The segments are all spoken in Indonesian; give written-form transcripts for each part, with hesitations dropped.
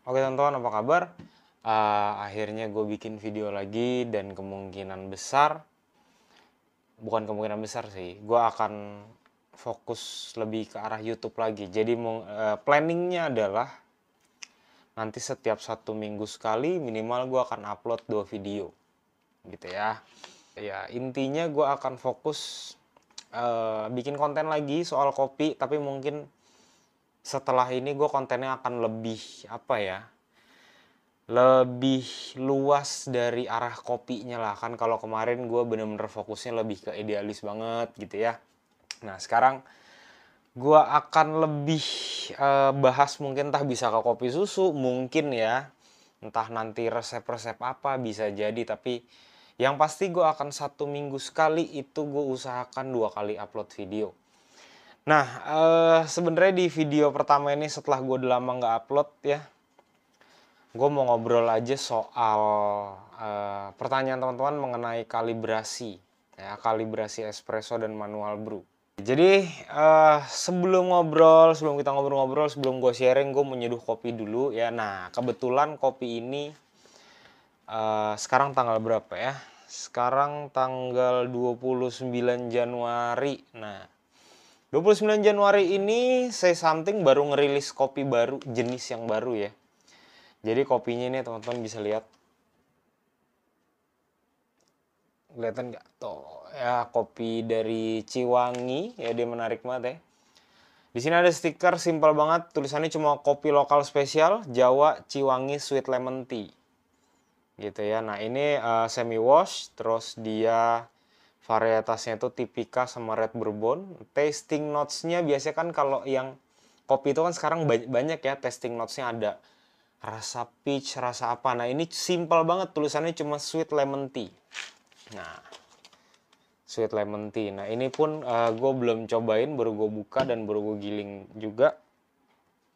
Oke teman-teman, apa kabar? Akhirnya gue bikin video lagi dan kemungkinan besar, bukan kemungkinan besar sih, gue akan fokus lebih ke arah YouTube lagi. Jadi planningnya adalah nanti setiap 1 minggu sekali minimal gue akan upload 2 video, gitu ya. Ya intinya gue akan fokus bikin konten lagi soal kopi, tapi mungkin setelah ini gue kontennya akan lebih apa ya? Lebih luas dari arah kopinya lah. Kan kalau kemarin gue bener-bener fokusnya lebih ke idealis banget gitu ya. Nah sekarang gue akan lebih bahas, mungkin entah bisa ke kopi susu mungkin ya, entah nanti resep-resep apa bisa jadi. Tapi yang pasti gue akan 1 minggu sekali itu gue usahakan 2 kali upload video. Nah sebenarnya di video pertama ini setelah gue udah lama nggak upload ya, gue mau ngobrol aja soal pertanyaan teman-teman mengenai kalibrasi, ya, kalibrasi espresso dan manual brew. Jadi sebelum kita ngobrol-ngobrol, sebelum gue sharing, gue mau nyeduh kopi dulu ya. Nah kebetulan kopi ini sekarang tanggal berapa ya? Sekarang tanggal 29 Januari. Nah 29 Januari ini Say Something baru ngerilis kopi baru, jenis yang baru ya. Jadi kopinya ini teman-teman bisa lihat. Kelihatan nggak? Tuh, ya kopi dari Ciwangi, ya dia menarik banget ya. Di sini ada stiker simpel banget, tulisannya cuma kopi lokal spesial Jawa Ciwangi Sweet Lemon Tea. Gitu ya. Nah, ini semi wash, terus dia varietasnya itu Tipika sama Red Bourbon. Tasting notes-nya biasanya kan kalau yang kopi itu kan sekarang banyak ya tasting notes-nya, ada rasa peach, rasa apa. Nah, ini simpel banget, tulisannya cuma Sweet Lemon Tea. Nah, Sweet Lemon Tea. Nah, ini pun gue belum cobain, baru gue buka dan baru gue giling juga.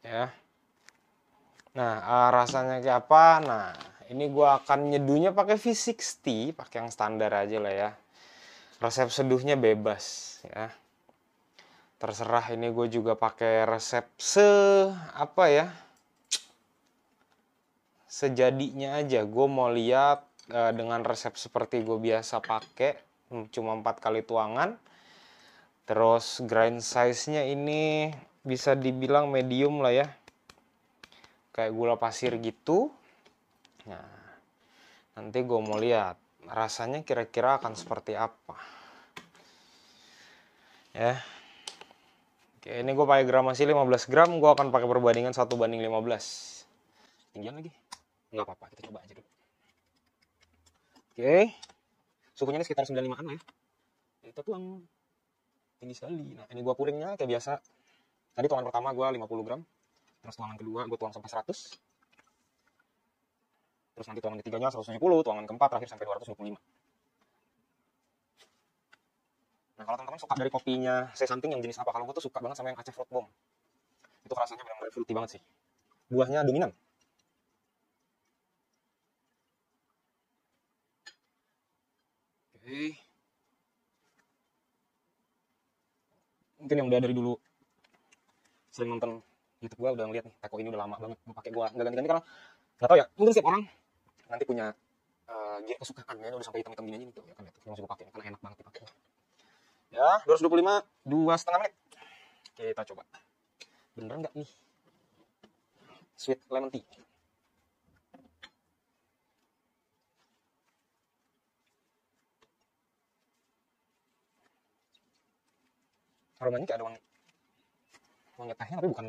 Ya. Nah, rasanya kayak apa? Nah, ini gue akan nyeduhnya pakai V60, pakai yang standar aja lah ya. Resep seduhnya bebas ya. Terserah, ini gue juga pakai resep apa ya? Sejadinya aja. Gue mau lihat dengan resep seperti gue biasa pakai, cuma 4 kali tuangan. Terus grind size-nya ini bisa dibilang medium lah ya. Kayak gula pasir gitu. Nah, nanti gue mau lihat rasanya kira-kira akan seperti apa. Ya. Oke, ini gue pakai gramasi 15 gram, gue akan pakai perbandingan 1:15. Tinggian lagi. Nggak apa-apa, kita coba aja dulu. Oke. Suhunya ini sekitar 95-an lah ya. Kita tuang. Tinggi sekali. Nah, ini gue puringnya kayak biasa. Tadi tuangan pertama gue 50 gram. Terus tuangan kedua gue tuang sampai 100. Terus nanti tuangan ketiganya 170, tuangan keempat terakhir sampai 225. Nah, kalau teman-teman suka dari kopinya Say Something yang jenis apa? Kalau gue tuh suka banget sama yang Aceh Fruit Bomb. Itu rasanya benar-benar fruity banget sih. Buahnya dominan. Oke. Mungkin yang udah dari dulu sering nonton YouTube gue udah ngeliat nih, teko ini udah lama banget gue pakai, gue nggak ganti-ganti karena nggak tahu ya, mungkin setiap orang nanti punya gear kesukaan ya, udah sampai hitam-hitam gini aja gitu ya kan, itu langsung gue pakai karena enak banget dipakai. Ya 225, 2,5 menit kita coba beneran nggak nih Sweet Lemon Tea. Aromanya kayak ada wangi tehnya, tapi bukan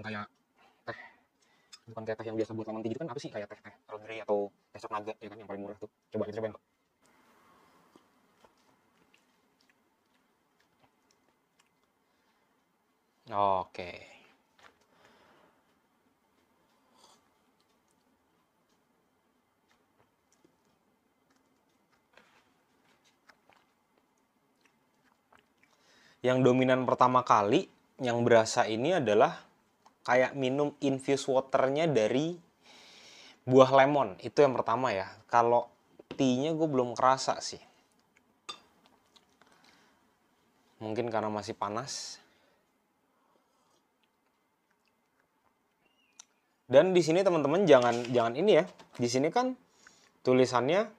kayak teh yang biasa buat lemon tea gitu kan. Apa sih, kayak teh Earl Grey atau teh sok naga ya kan, yang paling murah tuh. Coba kita cobain kok. Oke. Yang dominan pertama kali yang berasa ini adalah kayak minum infused waternya dari buah lemon. Itu yang pertama ya. Kalau tea-nya gue belum kerasa sih. Mungkin karena masih panas. Dan di sini teman-teman jangan ini ya. Di sini kan tulisannya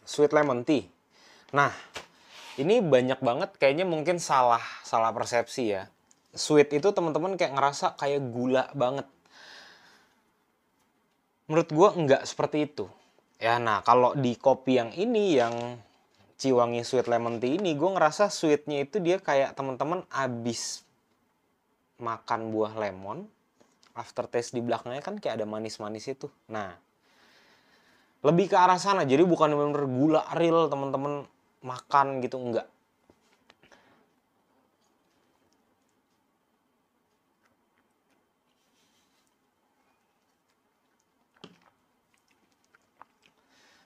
sweet lemon tea. Nah, ini banyak banget kayaknya mungkin salah persepsi ya. Sweet itu teman-teman kayak ngerasa kayak gula banget. Menurut gue enggak seperti itu. Ya, nah kalau di kopi yang ini, yang Ciwangi Sweet Lemon Tea ini, gue ngerasa sweetnya itu dia kayak teman-teman abis makan buah lemon, aftertaste di belakangnya kan kayak ada manis-manis itu. Nah, lebih ke arah sana. Jadi bukan benar-benar gula real teman-teman makan gitu, enggak.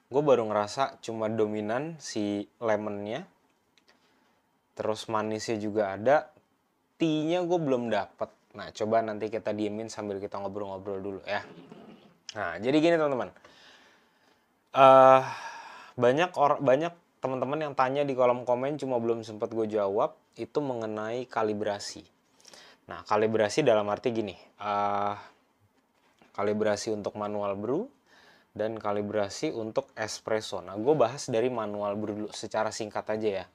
Gue baru ngerasa cuma dominan si lemonnya, terus manisnya juga ada, tea-nya gue belum dapet. Nah, coba nanti kita diemin sambil kita ngobrol-ngobrol dulu ya. Nah, jadi gini teman-teman. Banyak teman-teman yang tanya di kolom komen, cuma belum sempat gue jawab, itu mengenai kalibrasi. Nah, kalibrasi dalam arti gini. Kalibrasi untuk manual brew dan kalibrasi untuk espresso. Nah, gue bahas dari manual brew dulu secara singkat aja ya.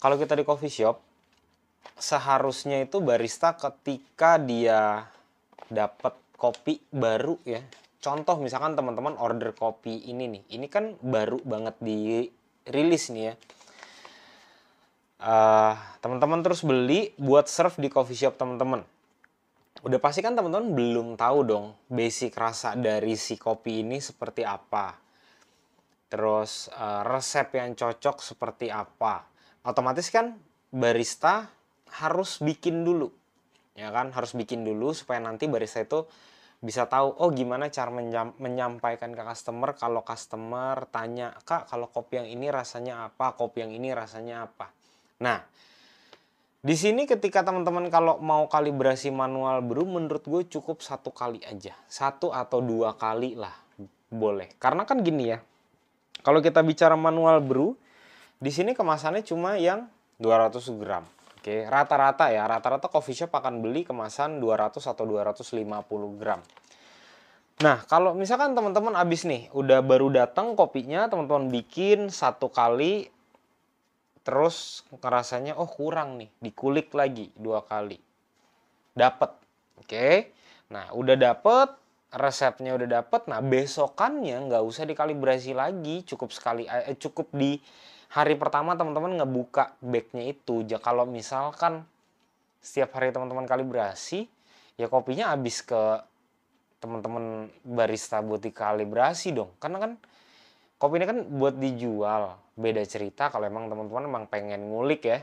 Kalau kita di coffee shop, seharusnya itu barista ketika dia dapat kopi baru ya. Contoh misalkan teman-teman order kopi ini nih. Ini kan baru banget di rilis nih ya. Teman-teman terus beli buat serve di coffee shop teman-teman. Udah pasti kan teman-teman belum tahu dong basic rasa dari si kopi ini seperti apa. Terus resep yang cocok seperti apa. Otomatis kan barista harus bikin dulu. Ya kan, harus bikin dulu supaya nanti barista itu bisa tahu oh gimana cara menyampaikan ke customer kalau customer tanya, "Kak, kalau kopi yang ini rasanya apa? Kopi yang ini rasanya apa?" Nah, di sini ketika teman-teman kalau mau kalibrasi manual brew, menurut gue cukup 1 kali aja. 1 atau 2 kali lah boleh. Karena kan gini ya, kalau kita bicara manual brew, di sini kemasannya cuma yang 200 gram. Oke, rata-rata ya, rata-rata coffee shop akan beli kemasan 200 atau 250 gram. Nah, kalau misalkan teman-teman abis nih, udah baru datang kopinya, teman-teman bikin 1 kali, terus ngerasanya oh kurang nih, dikulik lagi 2 kali. Dapet. Oke. Nah, udah dapet, resepnya udah dapet. Nah, besokannya nggak usah dikalibrasi lagi, cukup di hari pertama teman-teman ngebuka bagnya itu. Kalau misalkan setiap hari teman-teman kalibrasi, ya kopinya habis ke teman-teman barista buat dikalibrasi dong. Karena kan kopi ini kan buat dijual. Beda cerita kalau emang teman-teman emang pengen ngulik ya.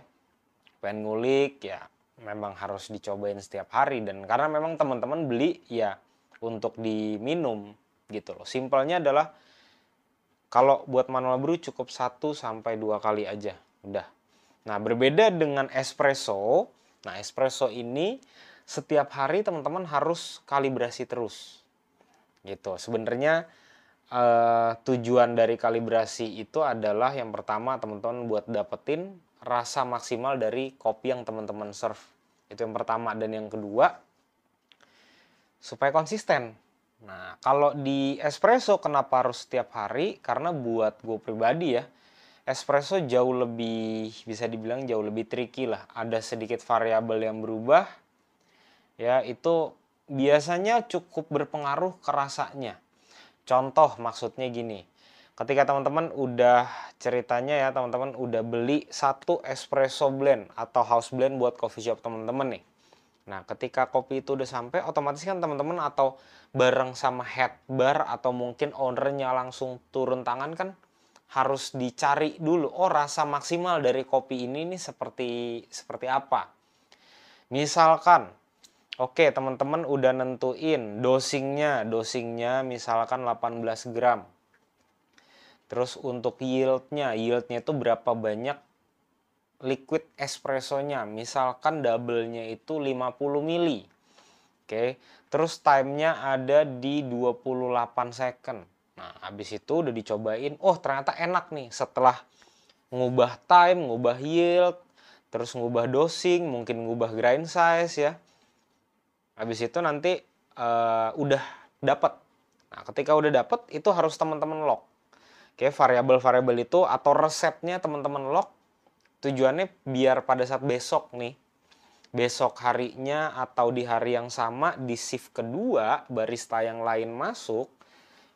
Pengen ngulik ya memang harus dicobain setiap hari. Dan karena memang teman-teman beli ya untuk diminum gitu loh. Simpelnya adalah kalau buat manual brew cukup 1 sampai 2 kali aja. Udah. Nah, berbeda dengan espresso. Nah, espresso ini setiap hari teman-teman harus kalibrasi terus. Gitu. Sebenarnya tujuan dari kalibrasi itu adalah yang pertama teman-teman buat dapetin rasa maksimal dari kopi yang teman-teman serve. Itu yang pertama. Dan yang kedua, supaya konsisten. Nah, kalau di espresso kenapa harus setiap hari? Karena buat gue pribadi ya, espresso jauh lebih, bisa dibilang jauh lebih tricky lah. Ada sedikit variabel yang berubah. Ya, itu biasanya cukup berpengaruh ke rasanya. Contoh maksudnya gini. Ketika teman-teman udah ceritanya ya, teman-teman udah beli 1 espresso blend atau house blend buat coffee shop teman-teman nih. Nah, ketika kopi itu udah sampai, otomatis kan teman-teman atau bareng sama head bar atau mungkin ownernya langsung turun tangan kan harus dicari dulu. Oh, rasa maksimal dari kopi ini nih seperti apa. Misalkan, oke teman-teman udah nentuin dosingnya misalkan 18 gram. Terus untuk yieldnya itu berapa banyak liquid espressonya, misalkan double-nya itu 50 mili. Oke, terus time-nya ada di 28 second. Nah, habis itu udah dicobain, oh ternyata enak nih setelah ngubah time, ngubah yield, terus ngubah dosing, mungkin ngubah grind size ya. Habis itu nanti udah dapat. Nah, ketika udah dapat itu harus teman-teman lock. Oke, variabel-variabel itu atau resepnya teman-teman lock. Tujuannya biar pada saat besok nih, besok harinya atau di hari yang sama di shift kedua barista yang lain masuk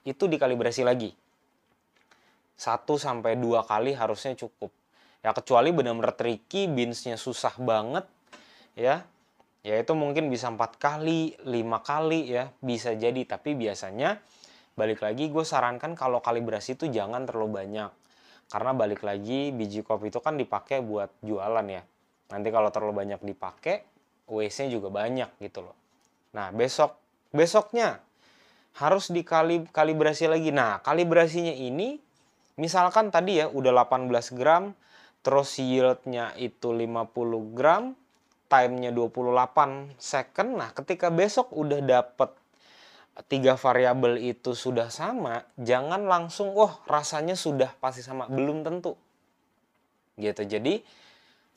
itu dikalibrasi lagi. 1-2 kali harusnya cukup. Ya kecuali benar-benar tricky, beansnya susah banget ya. Ya itu mungkin bisa 4 kali, 5 kali ya, bisa jadi. Tapi biasanya balik lagi gue sarankan kalau kalibrasi itu jangan terlalu banyak. Karena balik lagi biji kopi itu kan dipakai buat jualan ya. Nanti kalau terlalu banyak dipakai, waste-nya juga banyak gitu loh. Nah, besoknya harus dikalibrasi lagi. Nah, kalibrasinya ini misalkan tadi ya udah 18 gram, terus yield-nya itu 50 gram, time-nya 28 second. Nah, ketika besok udah dapet 3 variabel itu sudah sama, jangan langsung, wah rasanya sudah pasti sama. Belum tentu. Gitu. Jadi,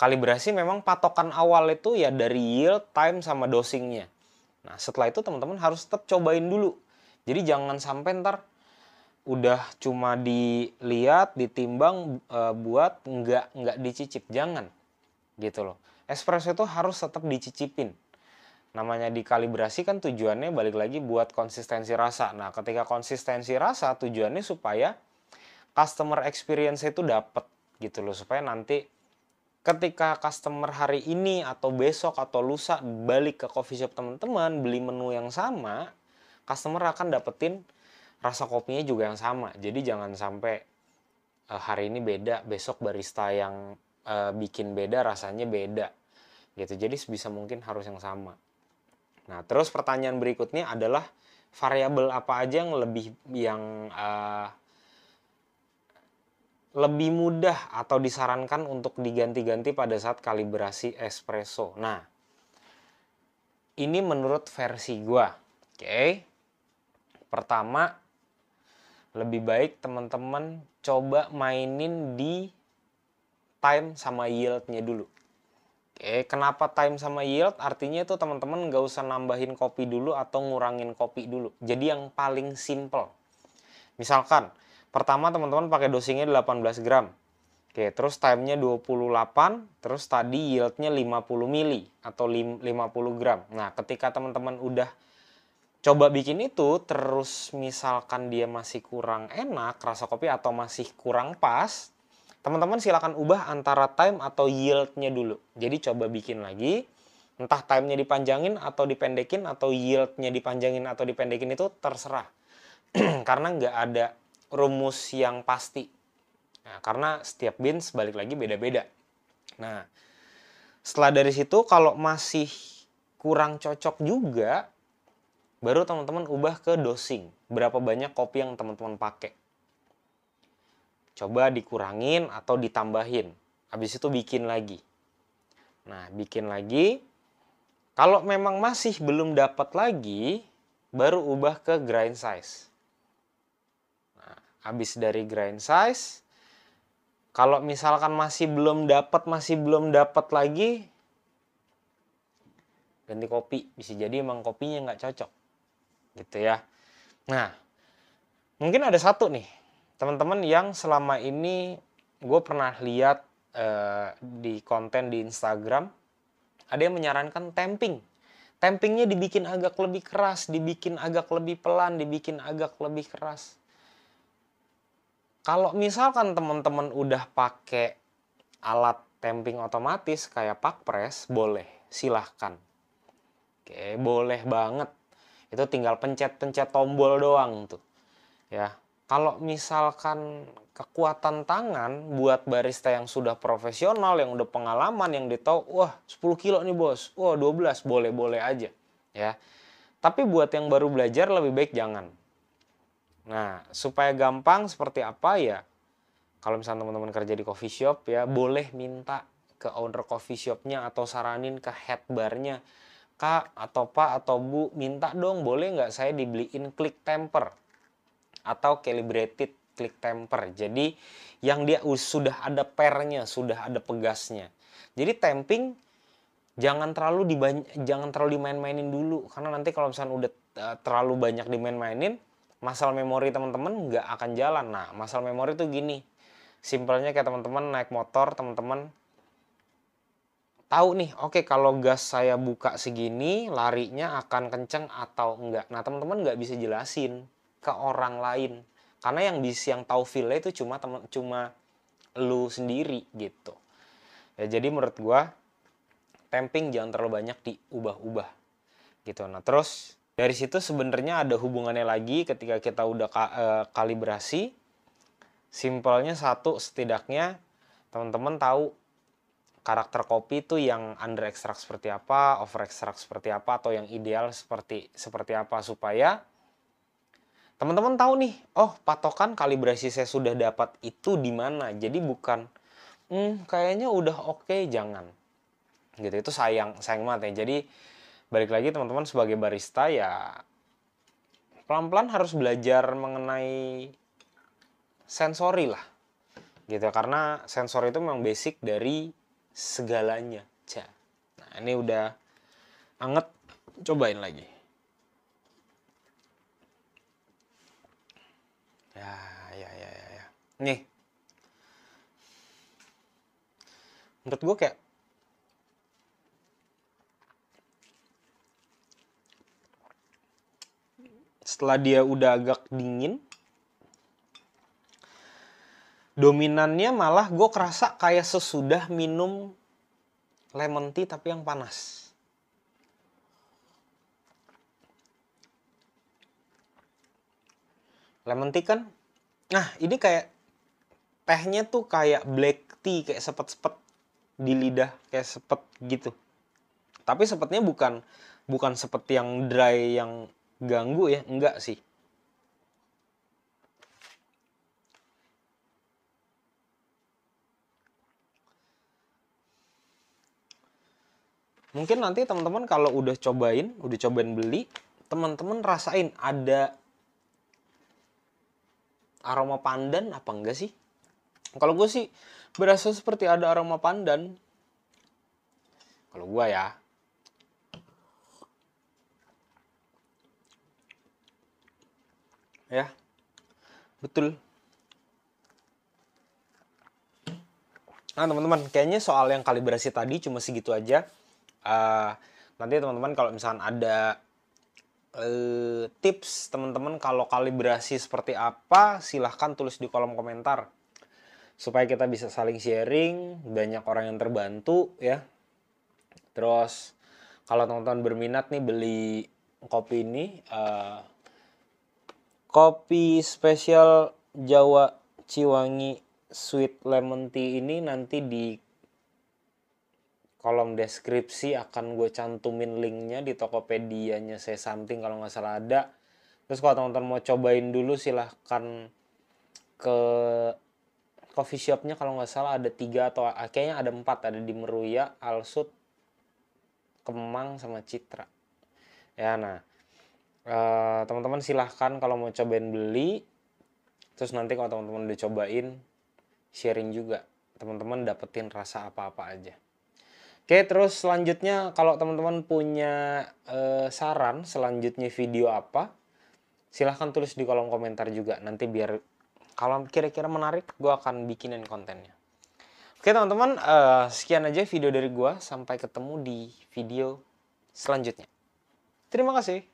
kalibrasi memang patokan awal itu ya dari yield, time, sama dosingnya. Nah, setelah itu teman-teman harus tetap cobain dulu. Jadi jangan sampai ntar udah cuma dilihat, ditimbang, buat nggak dicicip. Jangan. Gitu loh. Espresso itu harus tetap dicicipin. Namanya dikalibrasi kan tujuannya balik lagi buat konsistensi rasa. Nah, ketika konsistensi rasa tujuannya supaya customer experience itu dapat gitu loh. Supaya nanti ketika customer hari ini atau besok atau lusa balik ke coffee shop teman-teman beli menu yang sama, customer akan dapetin rasa kopinya juga yang sama. Jadi jangan sampai hari ini beda, besok barista yang bikin beda rasanya beda gitu. Jadi sebisa mungkin harus yang sama. Nah, terus pertanyaan berikutnya adalah variabel apa aja yang lebih mudah atau disarankan untuk diganti-ganti pada saat kalibrasi espresso. Nah, ini menurut versi gua. Oke. Pertama, lebih baik teman-teman coba mainin di time sama yield-nya dulu. Oke, kenapa time sama yield? Artinya itu teman-teman nggak usah nambahin kopi dulu atau ngurangin kopi dulu. Jadi yang paling simple. Misalkan, pertama teman-teman pakai dosingnya 18 gram. Oke, terus time-nya 28, terus tadi yield-nya 50 mili atau 50 gram. Nah, ketika teman-teman udah coba bikin itu, terus misalkan dia masih kurang enak rasa kopi atau masih kurang pas, teman-teman silakan ubah antara time atau yield-nya dulu. Jadi coba bikin lagi, entah time-nya dipanjangin atau dipendekin, atau yield-nya dipanjangin atau dipendekin itu terserah. Karena nggak ada rumus yang pasti. Nah, karena setiap beans balik lagi beda-beda. Nah, setelah dari situ kalau masih kurang cocok juga, baru teman-teman ubah ke dosing. Berapa banyak kopi yang teman-teman pakai. Coba dikurangin atau ditambahin. Habis itu bikin lagi. Nah, bikin lagi. Kalau memang masih belum dapat lagi, baru ubah ke grind size. Nah, habis dari grind size, kalau misalkan masih belum dapat lagi, ganti kopi. Bisa jadi emang kopinya nggak cocok. Gitu ya. Nah, mungkin ada satu nih. Teman-teman yang selama ini gue pernah lihat di konten di Instagram, ada yang menyarankan tamping. Tampingnya dibikin agak lebih keras, dibikin agak lebih pelan, dibikin agak lebih keras. Kalau misalkan teman-teman udah pakai alat tamping otomatis kayak pak press, boleh, silahkan. Oke, boleh banget. Itu tinggal pencet-pencet tombol doang tuh. Ya. Kalau misalkan kekuatan tangan buat barista yang sudah profesional, yang udah pengalaman, yang dia tahu, wah 10 kilo nih bos, wah 12, boleh-boleh aja. Ya. Tapi buat yang baru belajar lebih baik jangan. Nah, supaya gampang seperti apa ya, kalau misalnya teman-teman kerja di coffee shop ya, boleh minta ke owner coffee shopnya atau saranin ke head barnya, Kak atau Pak atau Bu, minta dong boleh nggak saya dibeliin click temper atau calibrated click temper. Jadi yang dia sudah ada pernya, sudah ada pegasnya. Jadi tamping jangan terlalu dimain-mainin dulu, karena nanti kalau misalnya udah terlalu banyak dimain-mainin, muscle memory teman-teman nggak akan jalan. Nah, muscle memory tuh gini, simpelnya kayak teman-teman naik motor, teman-teman tahu nih, oke kalau gas saya buka segini, larinya akan kenceng atau enggak. Nah, teman-teman nggak bisa jelasin ke orang lain, karena yang tahu feel-nya itu cuma lu sendiri gitu. Ya, jadi menurut gua tamping jangan terlalu banyak diubah-ubah gitu. Nah, terus dari situ sebenarnya ada hubungannya lagi ketika kita udah kalibrasi. Simpelnya satu, setidaknya teman-teman tahu karakter kopi itu yang under extract seperti apa, over extract seperti apa, atau yang ideal seperti apa, supaya teman-teman tahu nih, oh patokan kalibrasi saya sudah dapat itu di mana. Jadi bukan kayaknya udah oke, jangan. Gitu, itu sayang banget ya. Jadi balik lagi teman-teman sebagai barista ya pelan-pelan harus belajar mengenai sensori lah. Gitu, karena sensor itu memang basic dari segalanya. Nah, ini udah anget, cobain lagi. Ya. Nih. Menurut gue kayak setelah dia udah agak dingin, dominannya malah gue kerasa kayak sesudah minum lemon tea tapi yang panas. Lemon tea kan, nah ini kayak tehnya tuh kayak black tea, kayak sepet-sepet di lidah, kayak sepet gitu. Tapi sepetnya bukan sepet yang dry yang ganggu ya, enggak sih. Mungkin nanti teman-teman kalau udah cobain beli, teman-teman rasain ada aroma pandan apa enggak sih? Kalau gue sih berasa seperti ada aroma pandan. Kalau gue ya. Ya, betul. Nah teman-teman, kayaknya soal yang kalibrasi tadi cuma segitu aja. Nanti teman-teman kalau misalkan ada tips teman-teman kalau kalibrasi seperti apa, silahkan tulis di kolom komentar supaya kita bisa saling sharing, banyak orang yang terbantu ya. Terus kalau teman-teman berminat nih beli kopi ini, kopi spesial Jawa Ciwangi Sweet Lemon Tea ini nanti di kolom deskripsi akan gue cantumin linknya di Tokopedia-nya Say Something kalau nggak salah ada. Terus kalau teman-teman mau cobain dulu silahkan ke coffee shopnya, kalau nggak salah ada 3 atau kayaknya ada 4, ada di Meruya, Alsut, Kemang, sama Citra. Ya, nah teman-teman silahkan kalau mau cobain beli. Terus nanti kalau teman-teman udah cobain, sharing juga, teman-teman dapetin rasa apa-apa aja. Oke, terus selanjutnya kalau teman-teman punya saran selanjutnya video apa, silahkan tulis di kolom komentar juga. Nanti biar kalau kira-kira menarik, gue akan bikinin kontennya. Oke teman-teman, sekian aja video dari gue. Sampai ketemu di video selanjutnya. Terima kasih.